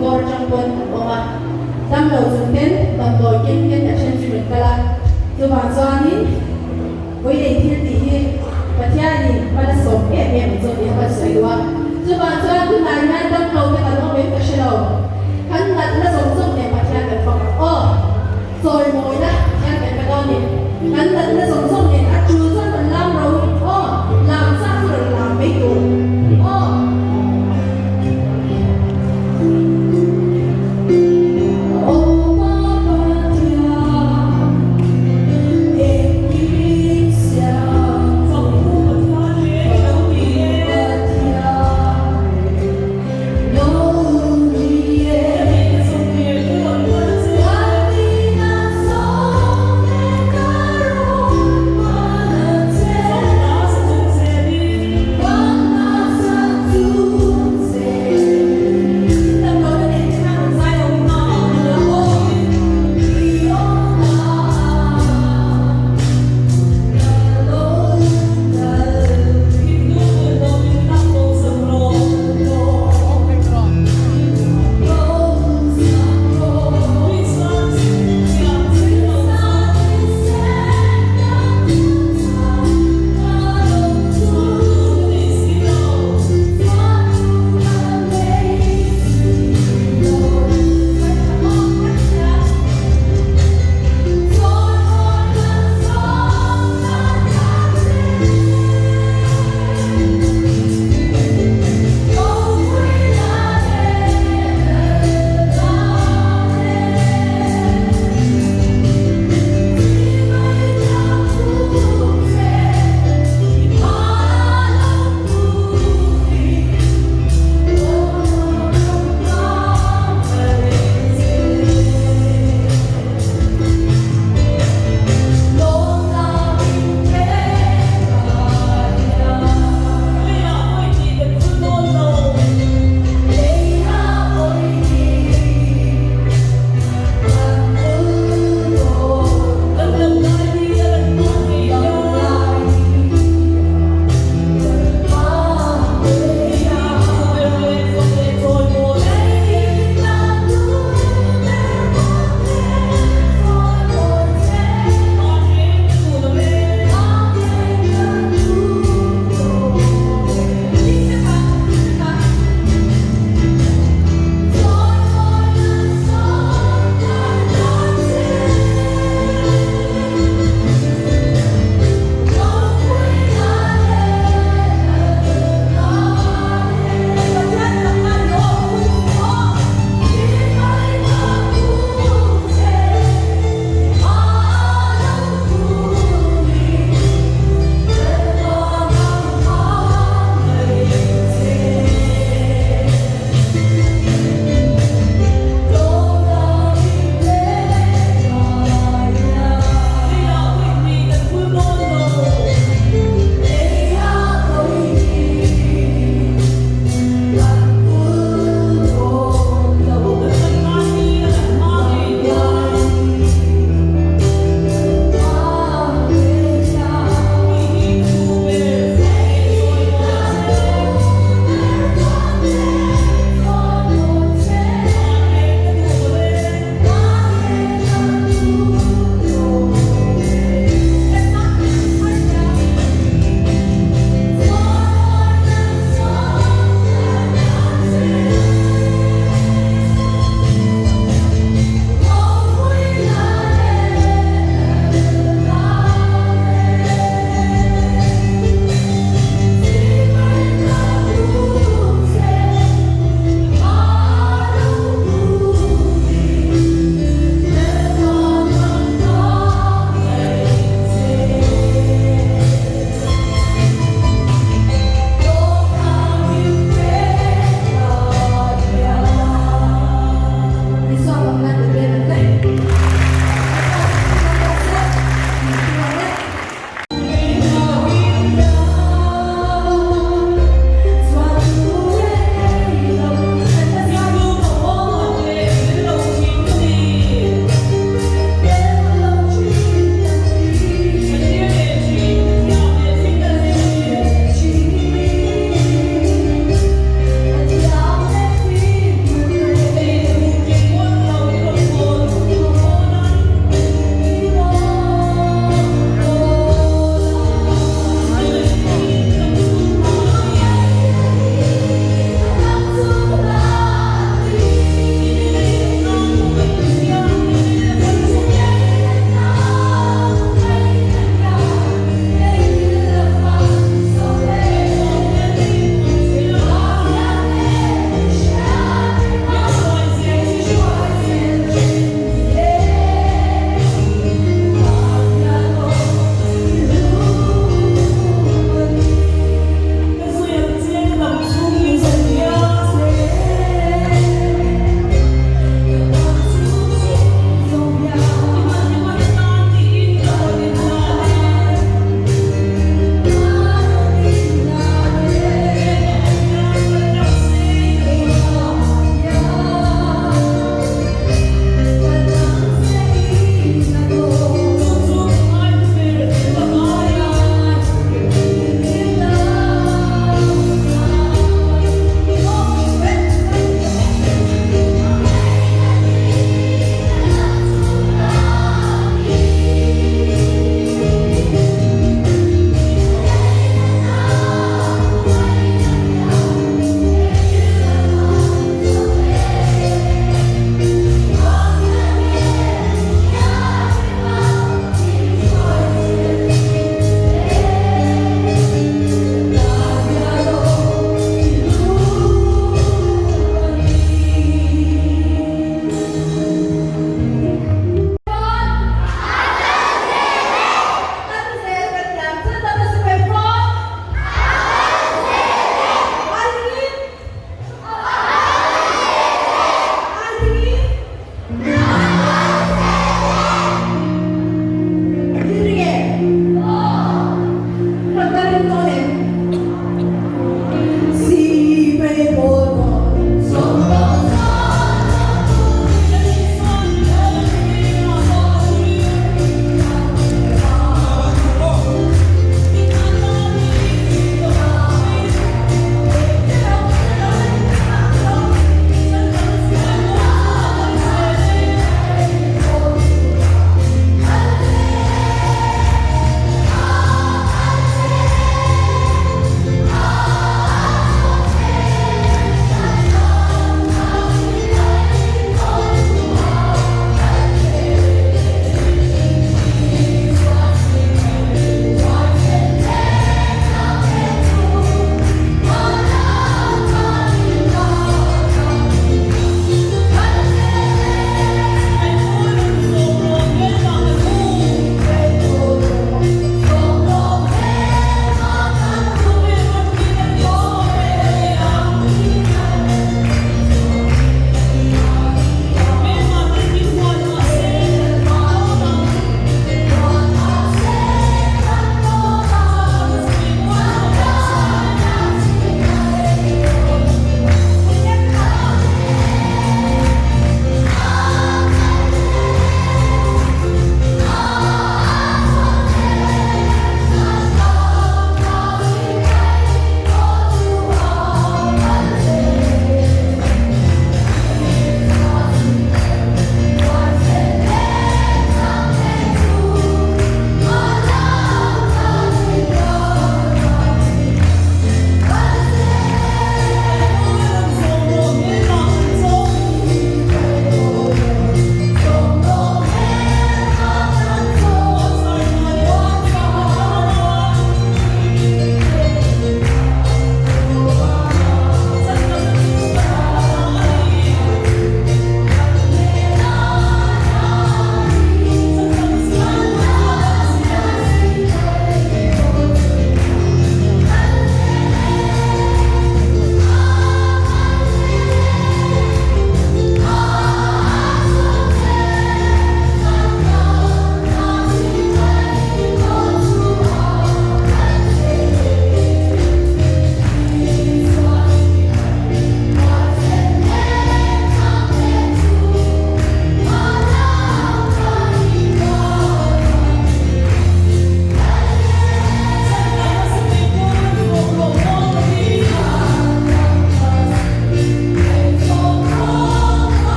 Corps trong quân oma đâm đầu dùng tên tầm đội kiên kiên ở trên truyền kala từ bản doan nín với đề thiên tỷ hi và theo nhìn và là sống em rồi đi và sấy qua từ bản doan cứ này ngay đâm đầu cái là nó biết cái đầu hắn là sống để mà theo cái phòng rồi mỗi đó theo cái đó nhỉ hắn là sống để đã chưa rất là lâu rồi làm sao rồi làm mấy tuổi Yeah.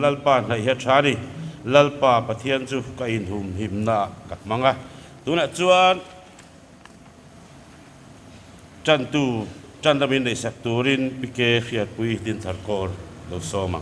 lalpa na hetah ni lalpa pathian chu ka inhum himna kat manga tuna chuan chandamin nei sak turin pike khiat pui Dinthar Corps lo soma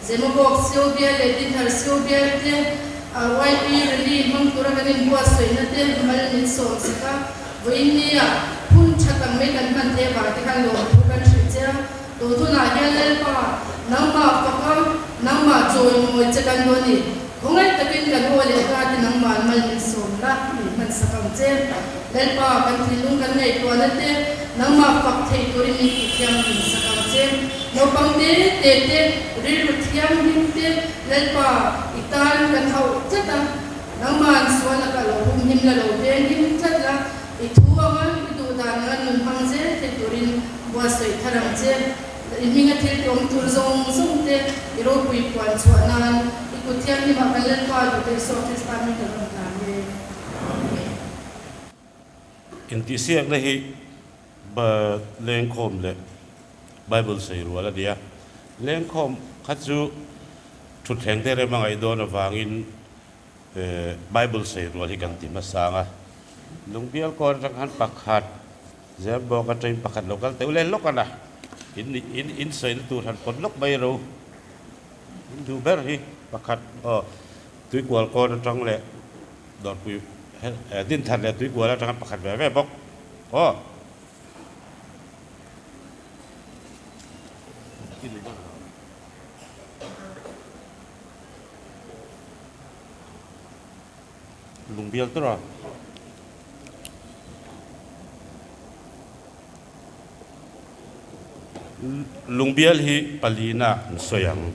Zemabawk CO Bial, Dinthar CO Bial, YP rally mangtura kanin buat soalnya teh kemarin insol sika, winiya pun catang medan mante berarti kan lo bukan saja, tuh nanya lepa, nama pakam, nama join mau cekan doni, kongai tapi kan oleh kati nama mal insol lah, man sakam je, lepa kan tilung kan naik tuan teh, nama pak teh turin ni yang sakam je. naupangte tete rirut yang himte lalpa atan kan hetah naman sual kalau himla lo ben himtla itu aman itu dangan naupangte teturin buasai tharang je iminga til tom turzong sungte Dawrpui puan suanan ikutian di makan lalpa duhte sotes kami dalam kami intihsiakna hi ba Lengkhawm le Bible say rual dia Lengkhawm khatchu thut theng te re mangai do na wangin Bible say rual hi kan ti masanga Lungbial Corps han pakhat Zemabawk atay pakhat lokal te ulen lokana in say tu han pod lok bay ro du ber hi pakhat Tuikual Corps tang le Dawrpui Dinthar le Tuikual tang pakhat be bok Lungbial terus Lungbial hi palina soyang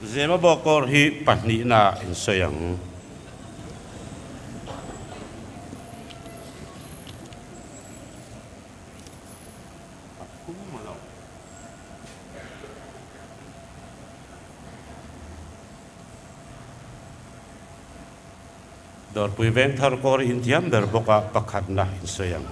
Zemabawk Corps hi panina soyang Dawrpui Vengthar Corps intiam berboka pakhatna soyang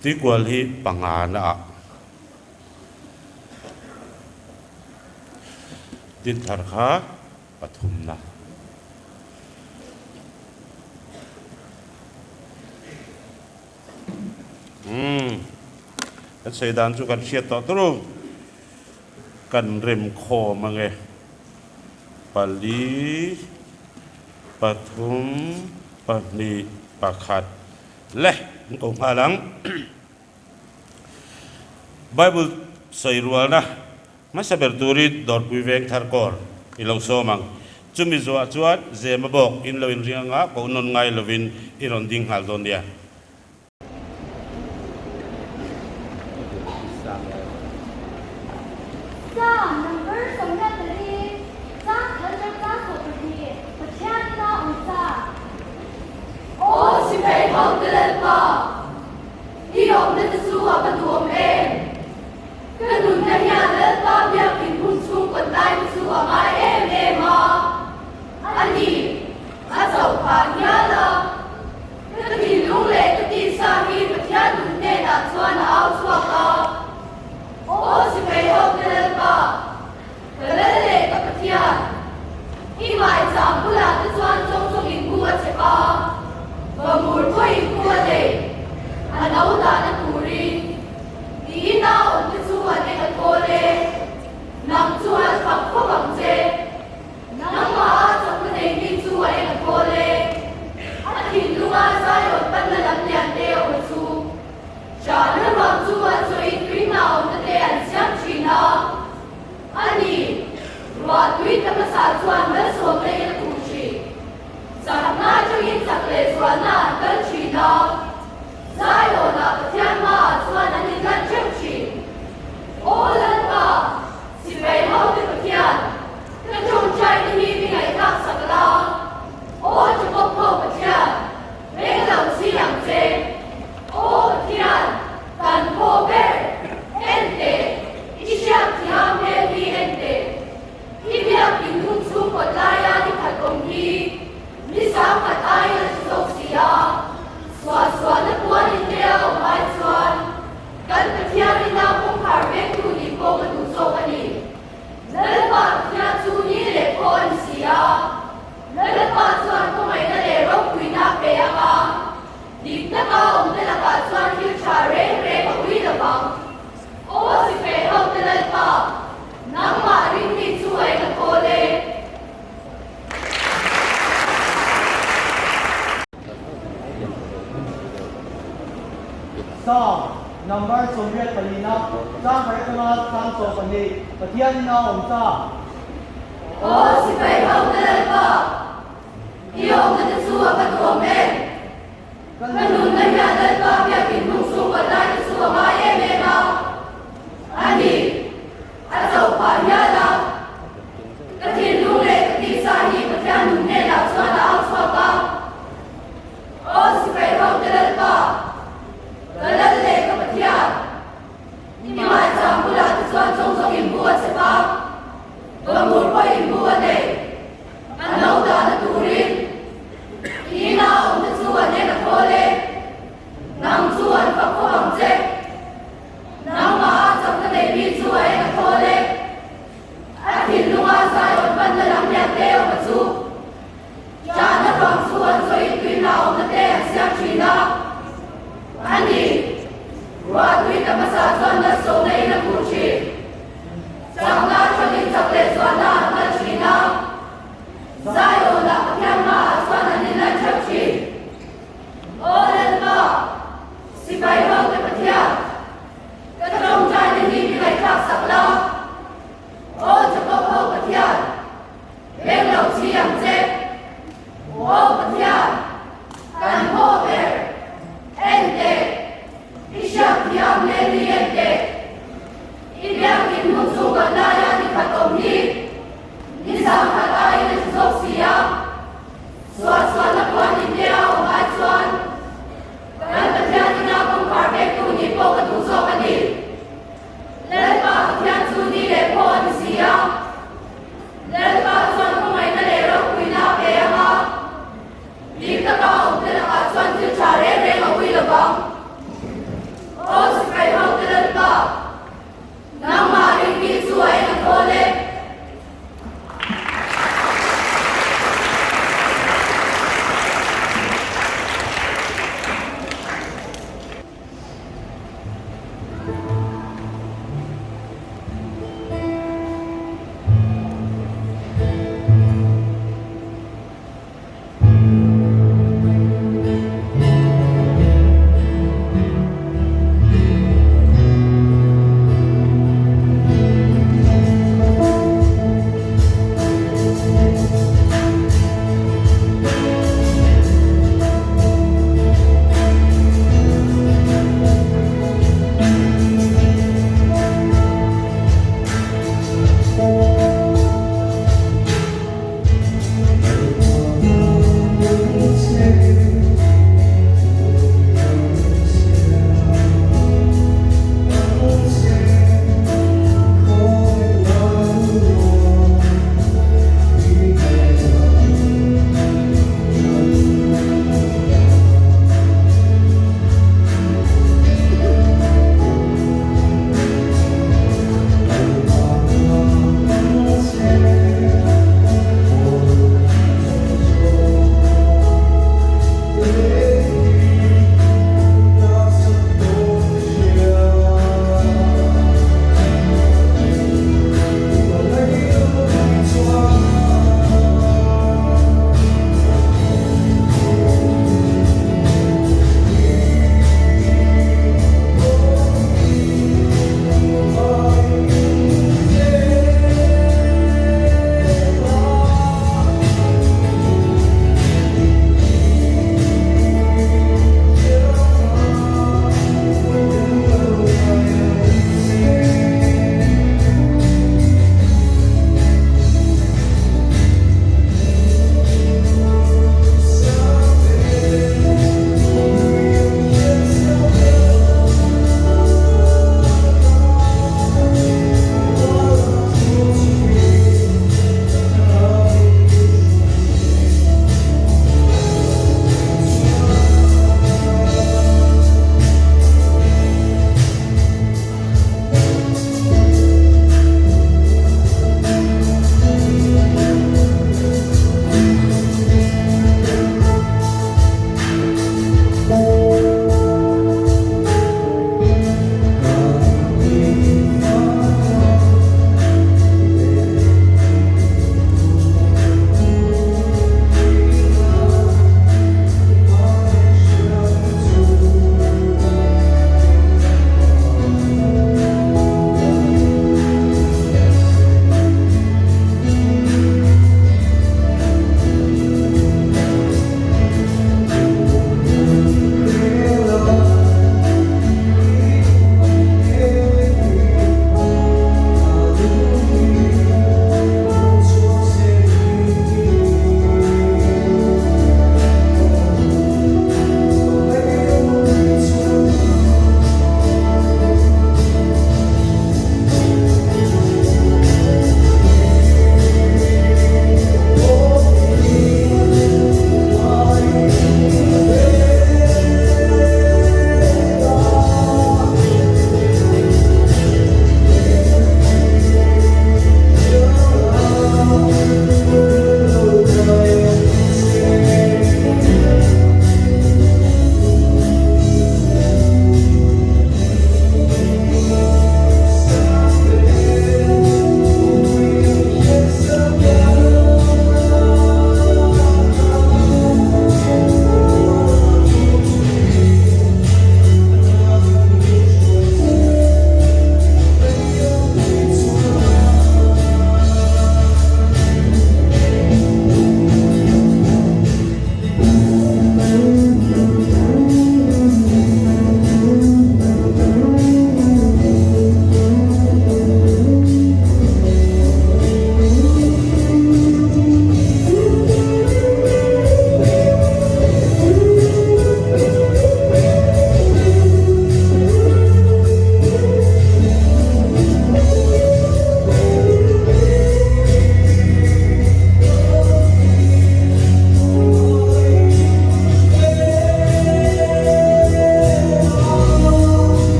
Tuikual hi pangana Dinthar kha pathumna kan seidan chu kan siat to tru kan rem kho mange pali pathum pani pakhat leh ko halang Bible say rual na Masaberturi Dawrpui Vengthar Corps ilau somang chumi zo chuan Zemabawk in lovin ringa ko non ngai lovin iron ding hal don dia Number Soviet Palina, Chang Personal Sang So Pani, Patian Ngaithla. Oh, Sipai Lalmawizuali, iyong natasua patuome. Kanun na hian Lalmawizuali pinung suwa na suwa maye mema. Ani, atau Vanlalliana. Katin lule katisahi patian nune la suana auswapa. Oh, Sipai Lalmawizuali. Galalle kapatian, imai sambulan tuan song imbuat sebab, bamur pai imbuat deh, anau dah turin, ina untuk tuan yang boleh, nang tuan fakfam je, nang mahat sampai lebih tuan yang boleh, akhir luar saya Vanlalliana besu, jangan bang tuan soi tuinau nanti siap Cina. Ani, rual kita masa tuan dah sonai nak kurci. Jangan cakap cakap tuan nak Cina. Saya nak pakai mas tuan ni nak cakap. Oh lemba, sipai hau terpetiak. Keterong jadi ni bilai tak saklah. Oh cukup hau petiak. Benglau siang cek. Oh petiak. Kan hober. Ente, isyakiam leliente, ibyakin musuh Vanlalliana di khatna, nisam hatai dan sosial.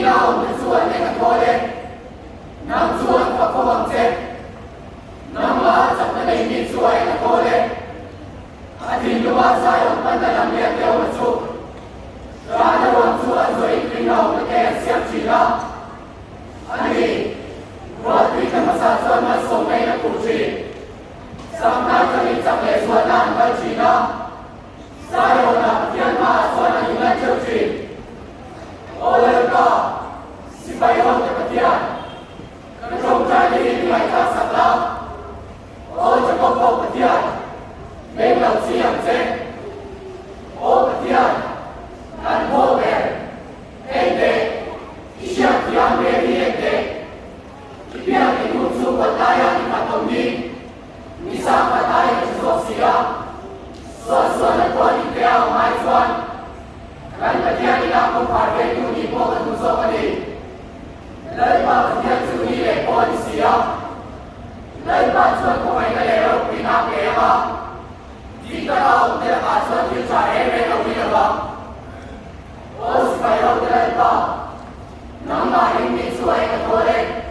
naupangte sual Lengkhawm nam sual khawmpui nam ma chakna neih sual Lengkhawm atin luwa sayong Vanlalliana teo chu rana wan sual zoi inkhawmpui intihsiakna ani Dawrpui kan masal sual masong na kuchi sampai kali capai sual dan China saya nak hian ma sual hian cuci oleh ka Sipai hong kepatian kerong jadi ngaithla sakla o Jacob kepatian Vengthar siang cek o kepatian dan bober ente intihsiakna ente biar ikut suku layan di kampung ini bisa katai kesosia suasana kuat di kaya majuan kan bagian di kampung partai itu di bawah musuh ini lepas bagian suni lekor di siap lepas suatu pemain lelok pindah kaya jika kau tidak kasut dicari mereka wira oh supaya kau tidak nama ini suai ketorek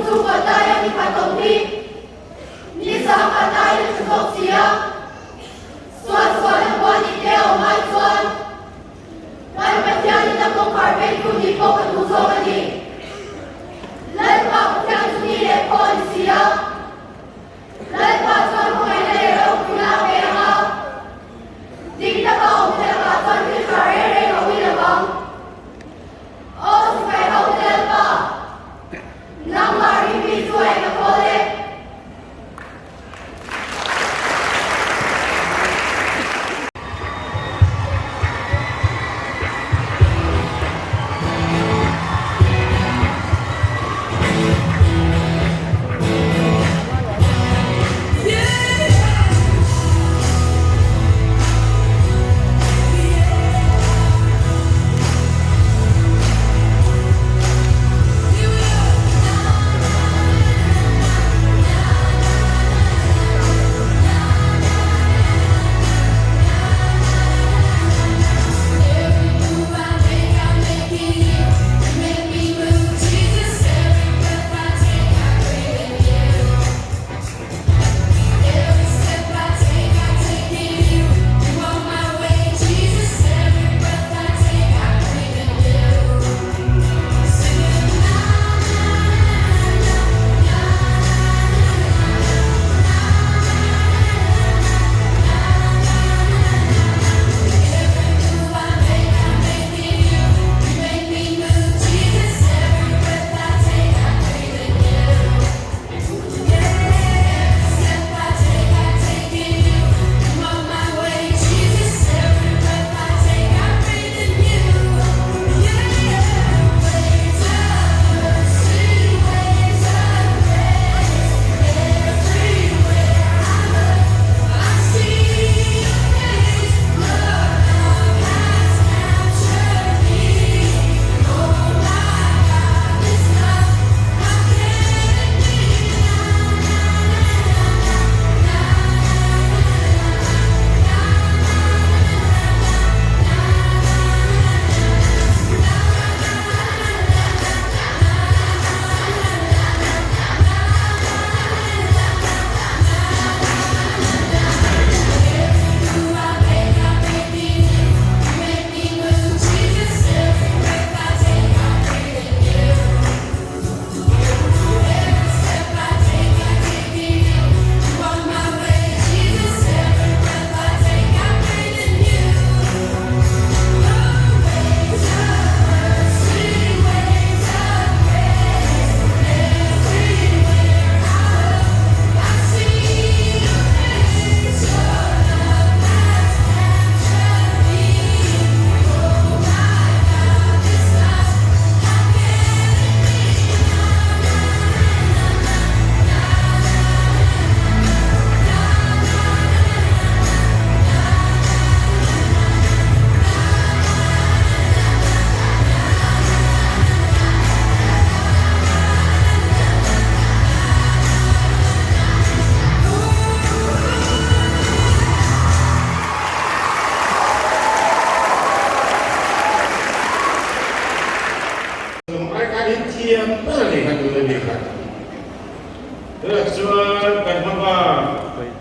chung còn tay đi phạt tổng đi đi sang phạt tay đi chung tổng xía Sual Sipai qua đi theo mai Sual Ngày bạch gia đi tập công khởi bên khu đi bộ và thủ dô đi lên vào trang chung đi để phô đi xía lên vào Sual không ngày này ở ông là về hả Dinthar CO sẽ là Sual đi khởi đây ở huy là vòng ô phải không lên vào nằm mà đi bị xuôi là cô lên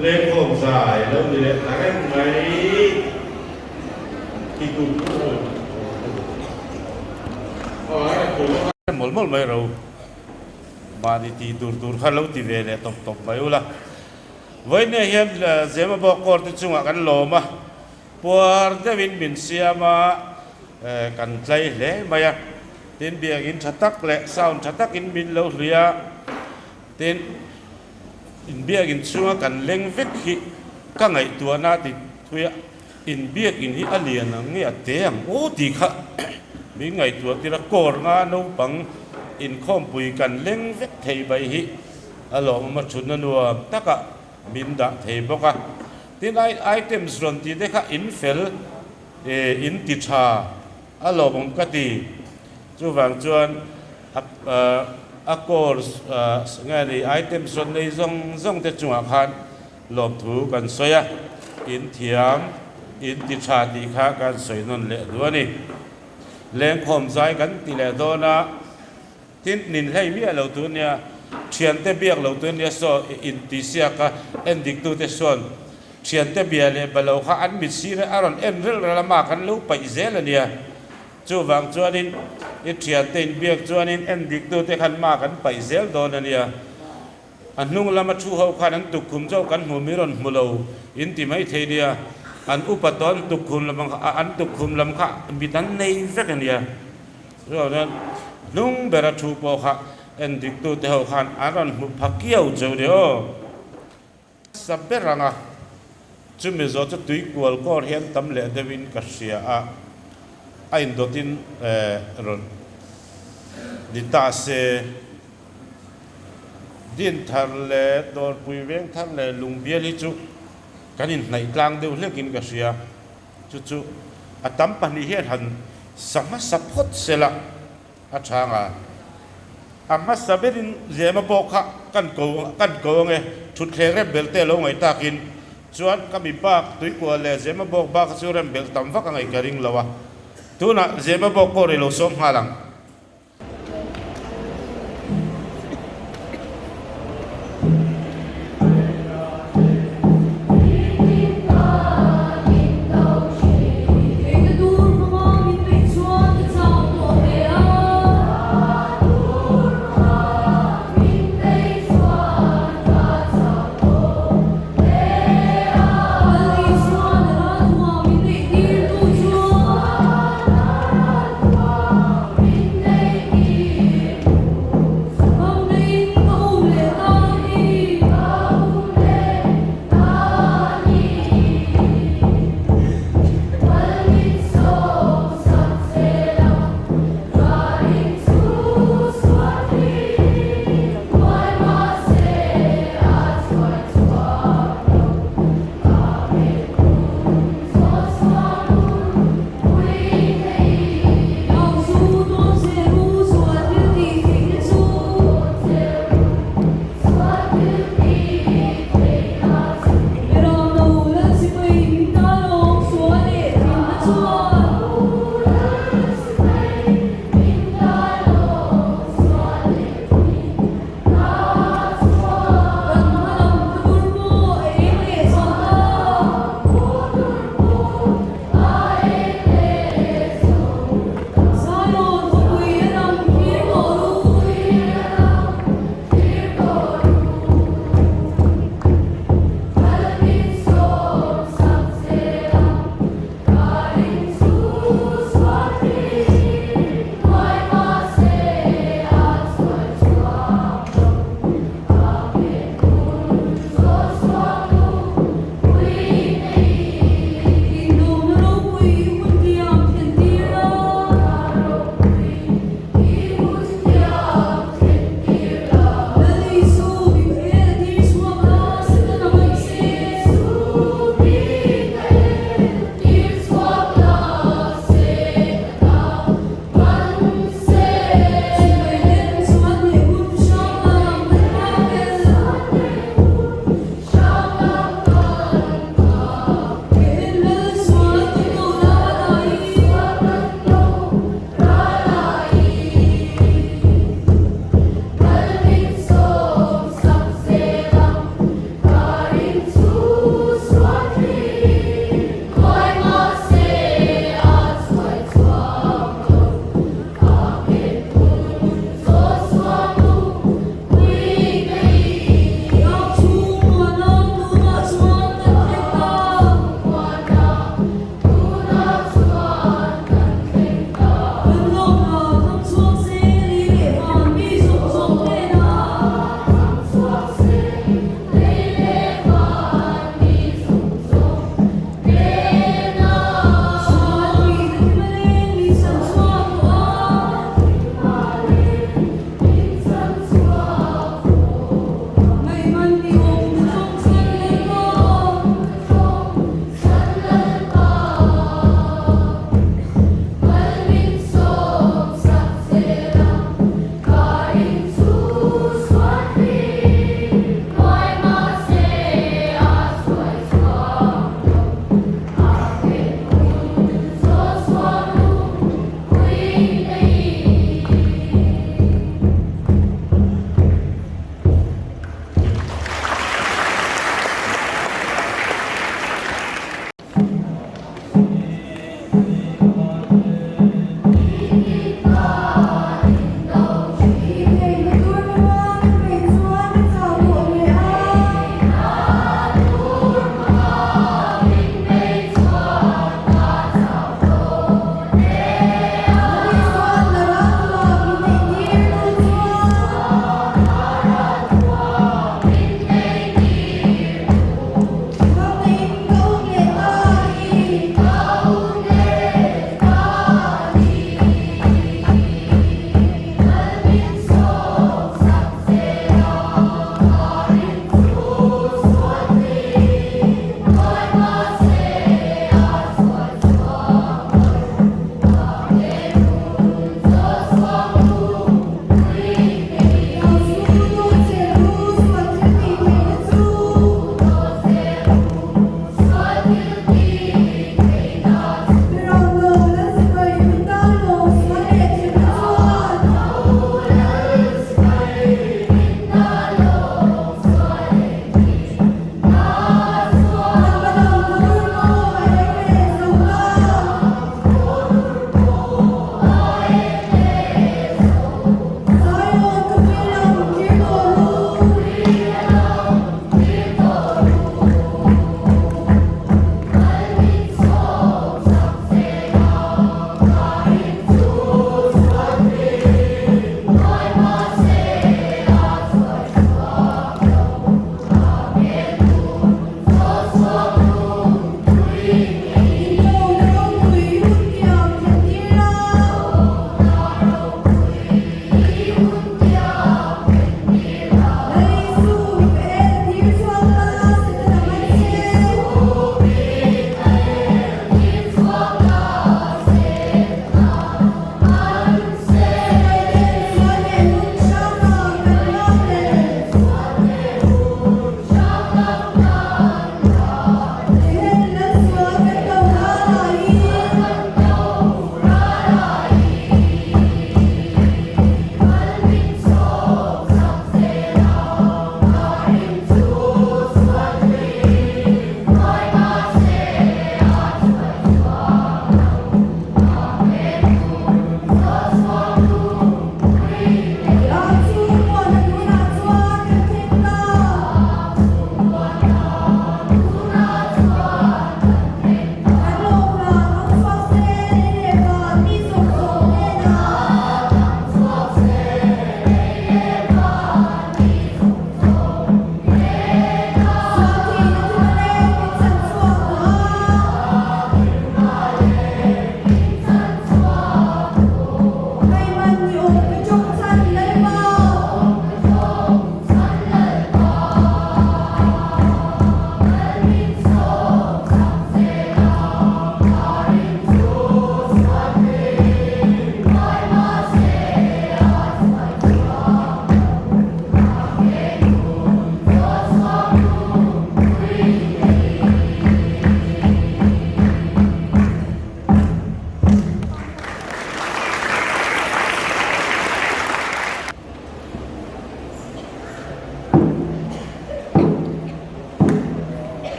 Lengkhawm dài lâu thì lại thấy mấy thì cũng mol mol mai rau ba di ti dur dur khalau ti ve le top top mai ula với này hian Zemabawk Corps ti chunga kan loma puar David min siama kan tlai le maya tin biang in thatak le sound thatak in min lo ria tin in biang in chunga kan leng vek hi ka ngai tua na ti thuya in biak in hi alian nge ate ang o ti kha mi ngai tua ti ra kor nga no pang inkhawmpui kan leng vek thei bai hi alo ma chunna nuwa taka min da thei boka tin items ron ti dekha in fel in ti tha alo bom ka ti chu wang chuan a course nga ni items ron nei zong te chunga khan lop thu kan soya in thiam in ti tha ti kha kan soi non le duani Lengkhawm zai kan ti le dona tin nin hlei mi alo tu nia thian te biak lo tu nia so intihsiakna endik tu te son thian te bia le balo kha an mit si re aron en rel lama kan lo pai zel ania chu wang chuanin i thian te in biak chuanin endik tu te khan ma kan pai zel don ania anung lama thu ho khan an tukum jo kan mu miron mulo inti mai theinia an upaton tukum lam an tukum lam kha bitan nei vekania rồi nên nung bera thu po kha endik tu te ho khan aron mu phakiau jo dio saberanga chumi zo chu Tuikual Corps hian tam le devin kasia a indo tin ron dita se Dinthar le Dawrpui Vengthar le Lungbial hi chu kanin ngaithlang deuh hlekin kasia chu atam pani hian han sama sapot sela a changa amma saberin Zemabawk kha kan ko nge thut khere belte lo ngai takin chuan kami pak Tuikual le Zemabawk ba chu rem bel tam vak ngai karing lawa tuna Zemabawk Corps lo som halang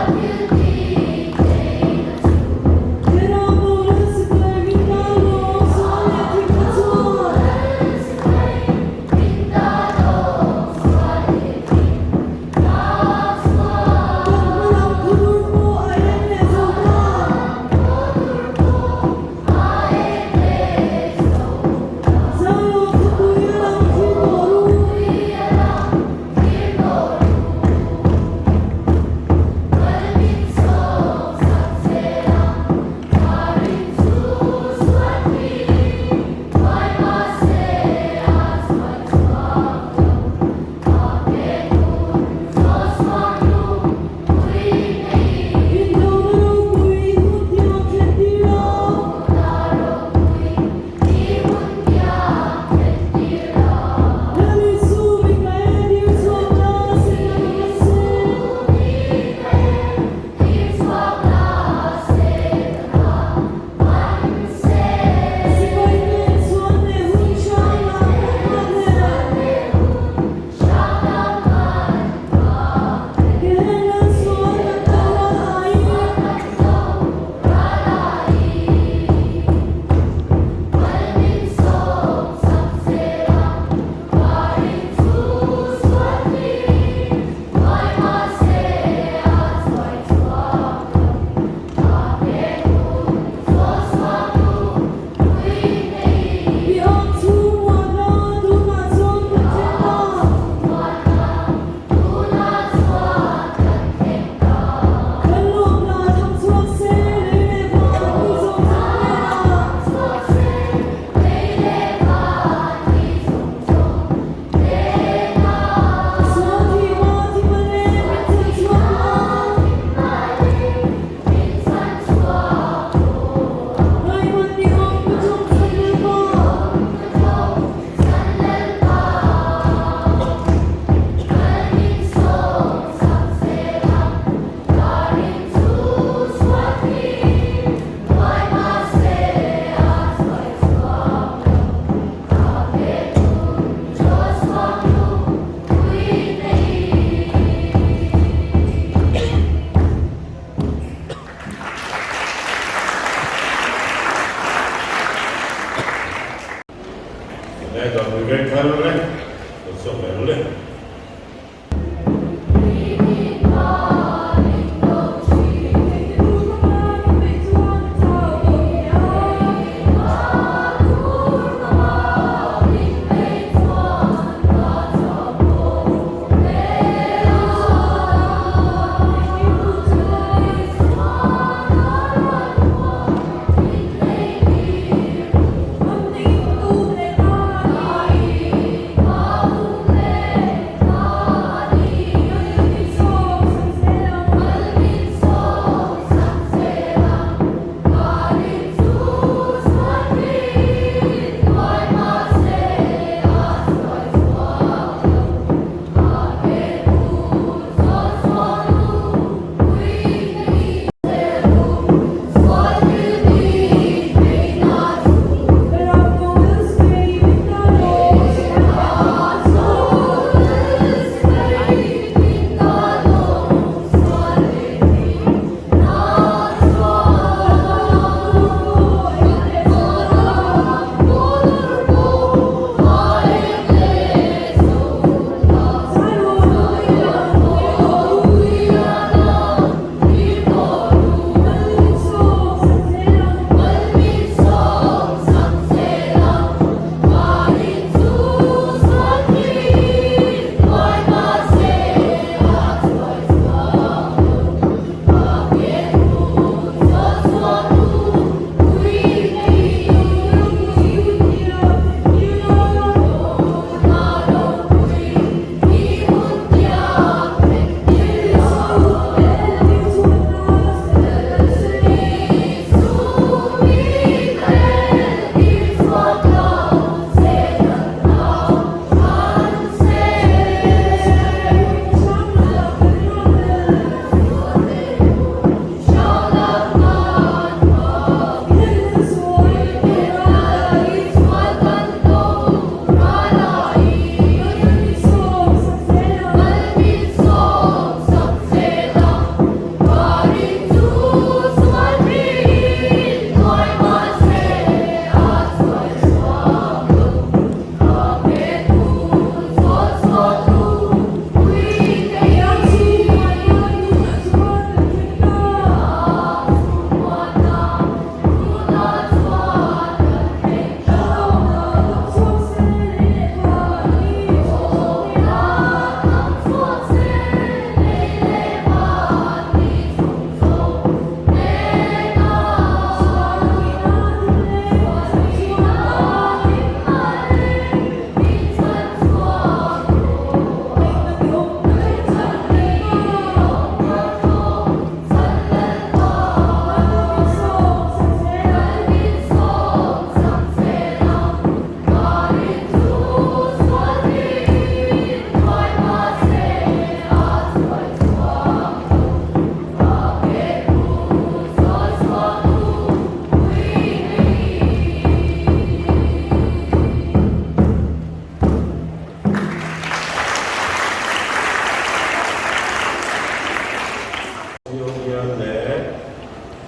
Hãy subscribe cho kênh Ghiền Mì Gõ để không bỏ lỡ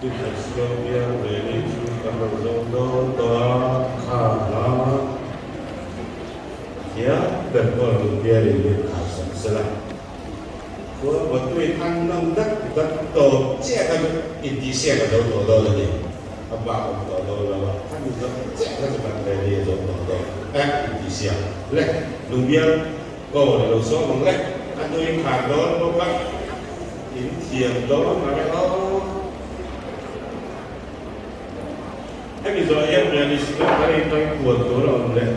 Dinthar CO Bial về chú cầm đầu dâu đô tòa khatna hian gần qua Lungbial lên khảo sản sẽ là của một tuổi thằng năm đất tổ trẻ thằng intihsiakna đâu tổ đâu là gì apa tổ đâu là thằng năm trẻ thằng bạn bè đi rồi tổ đâu intihsiakna lệ Lungbial Corps là đầu số bằng lệ anh tôi khảo đó nó bắt intihsiakna đó mà cái đó cái giờ em là đi xin cái tay quần tôi là lệ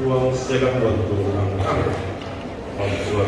quang sẽ làm quần tôi làm ăn còn rồi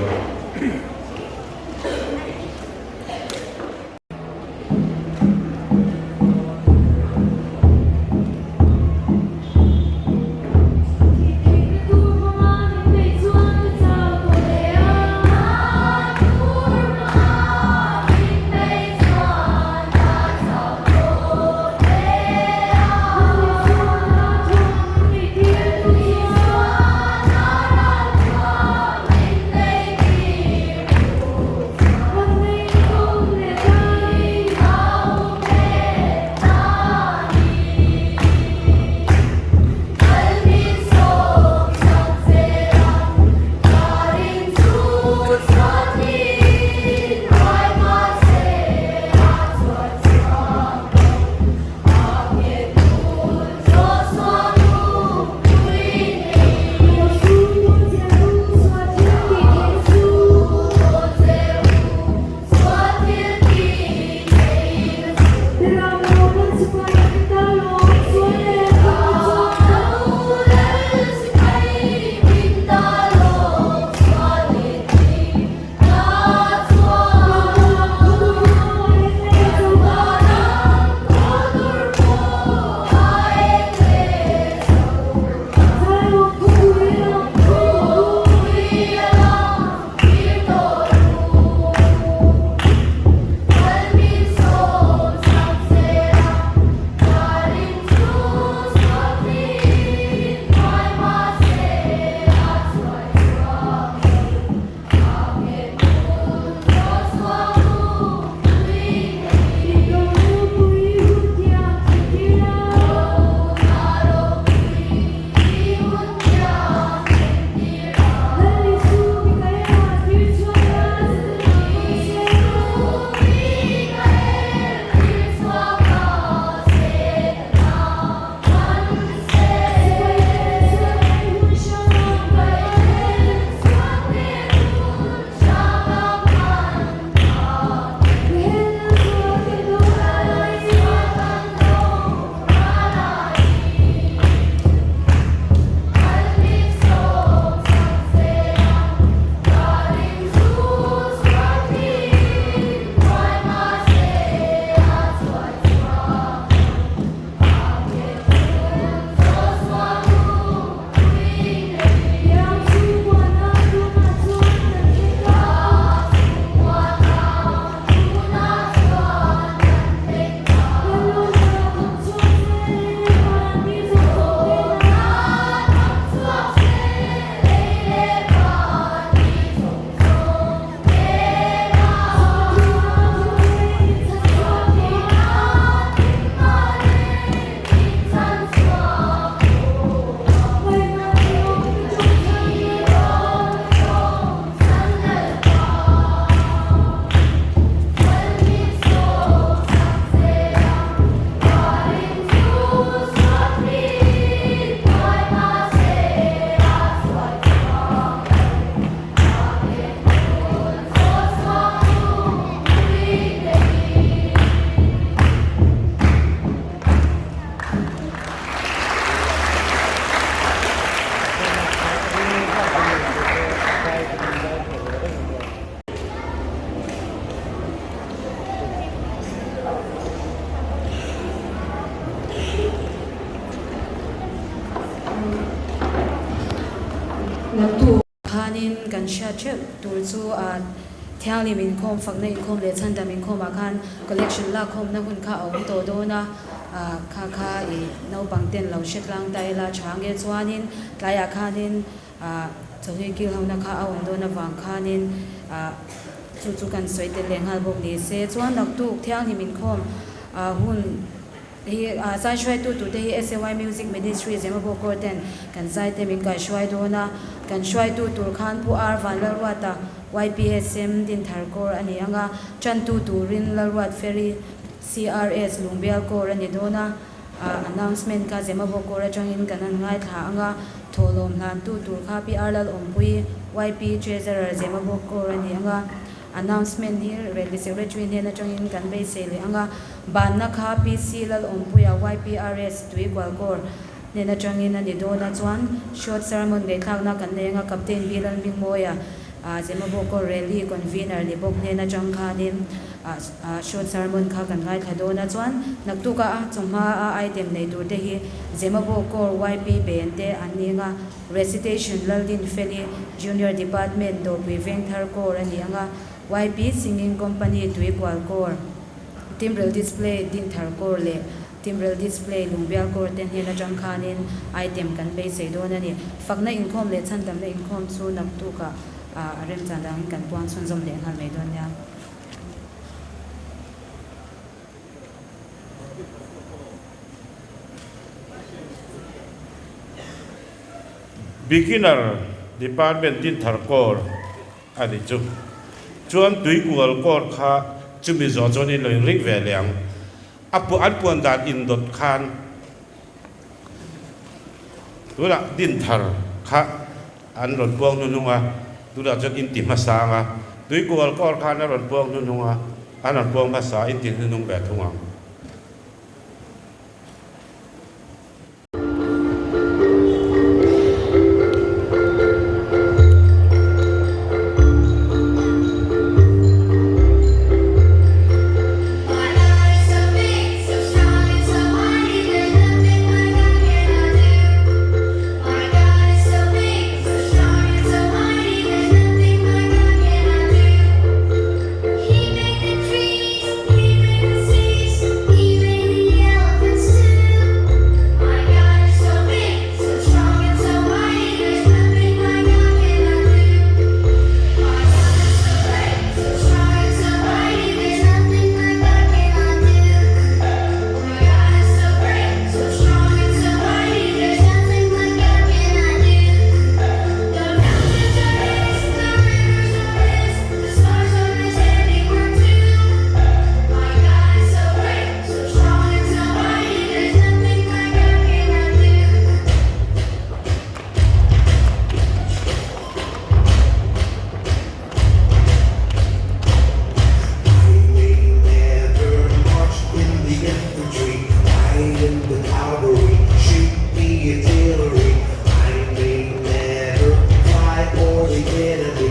khanin kan sha chep tur chu a thiali min khom fakna in khom le chanda min khom akhan collection la khom na hun kha om to do na kha kha e naupangte lo shetlang tai la chang e chuanin tlaya khanin chohi ki hona kha a om do na wang khanin chu chu kan soite lenghal bok ni se chuan nak tu thiali min khom hun hi sai shwai tu te hi SAY Music Ministry Zemabawk Corps ten kan sai te min kai shwai do na kan shwai tu tur khan pu ar Vanlalliana YPSM Dinthar Corps ani anga chan tu turin Lalruat Ferry CRS Lungbial Corps ani do na announcement ka Zemabawk Corps changin kanan ngaithla anga tholom hlan tu tur kha PR Lalmawizuali YP Treasurer Zemabawk Corps ani anga announcement here rally secretary ne na changin kan be sele anga ban na kha PC Lalmawizuali YPRS Tuikual Corps ne na changin ani do na chuan short sermon ngaihthlak na kan lenga captain Bilan Bingmoya Zemabawk Corps rally convener ni bok ne na chang kha nin short sermon kha kan ngai thado na chuan naktuka chungma item nei tur te hi Zemabawk Corps YP bente aninga recitation laldin feli junior department Dawrpui Vengthar Corps ani anga YP singing company Tuikual Corps timbrel display Dinthar Corps le timbrel display Lungbial Corps ten hi na chang kha nin item kan be sei do na ni fakna inkhawm le chandam le inkhawm chu naktuka rem chandang kan puan sun zom le hal mai don ya beginner department Dinthar Corps ani chu chuan Tuikual Corps kha chumi zo choni loi rik ve liang apu an puan dan indot khan tula Dinthar kha an ron puang nununga tula chon intihsiakna Tuikual Corps khan an ron puang nununga an ron puang basa intihsiakna be thunga Healed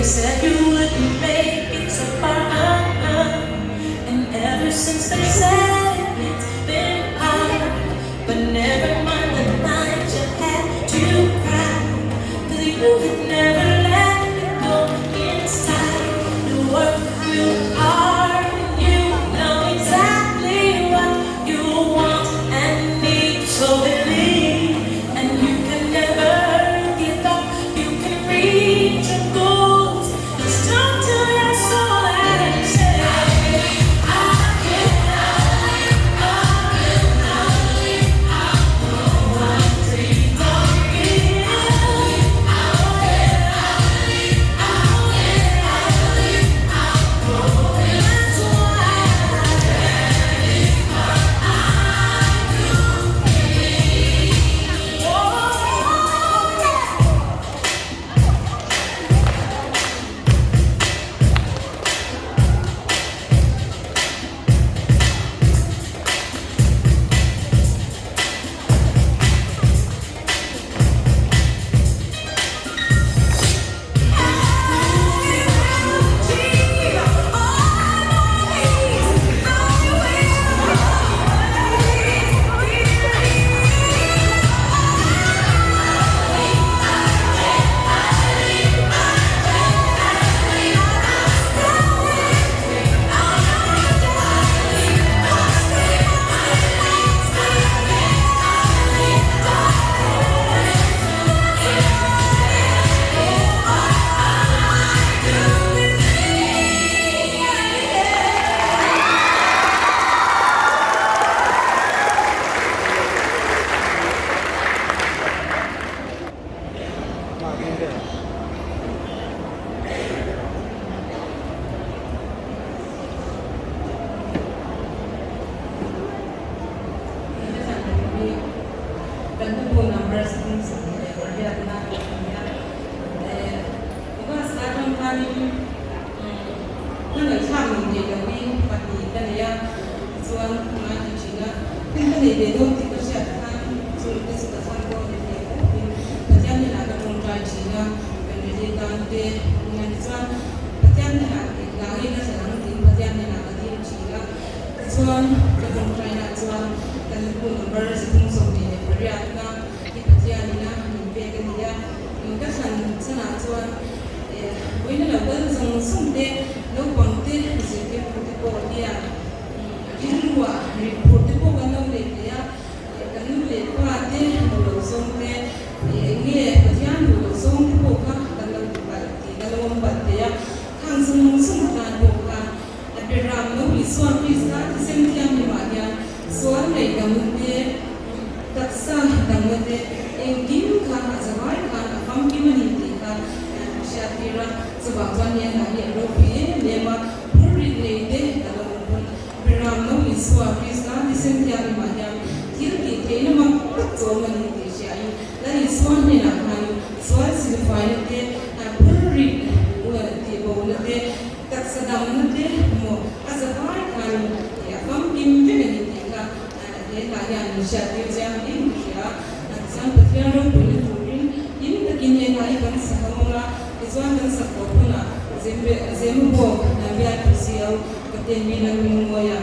said you wouldn't make it so far, and ever since they said it, it's been hard. But never mind the night you had to cry, 'cause you had never let it go inside. You work real hard, you know exactly what you want and need, so believe, and you can never give up. You can reach your goals. Just talk to your soul and say, Zemabawk CO Bial,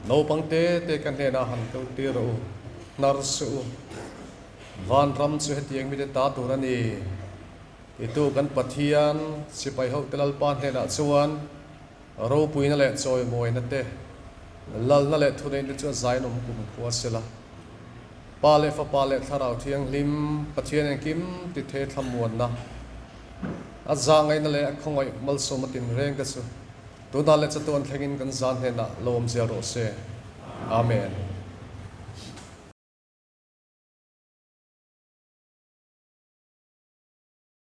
naupangte te kan hena han to tiro narsu van ram chu hetiang mi te ta turani itu kan pathian sipai ho telal pan hena chuan ro puina le choi moi na te lal na le thunein te chu zainom kum puasela pale fa pale tharau thiang lim pathian en kim ti the thamuan na azangai na le khongoi malsomatin reng ka chu tu na le chatuan thlengin kan zan hena lom zero se amen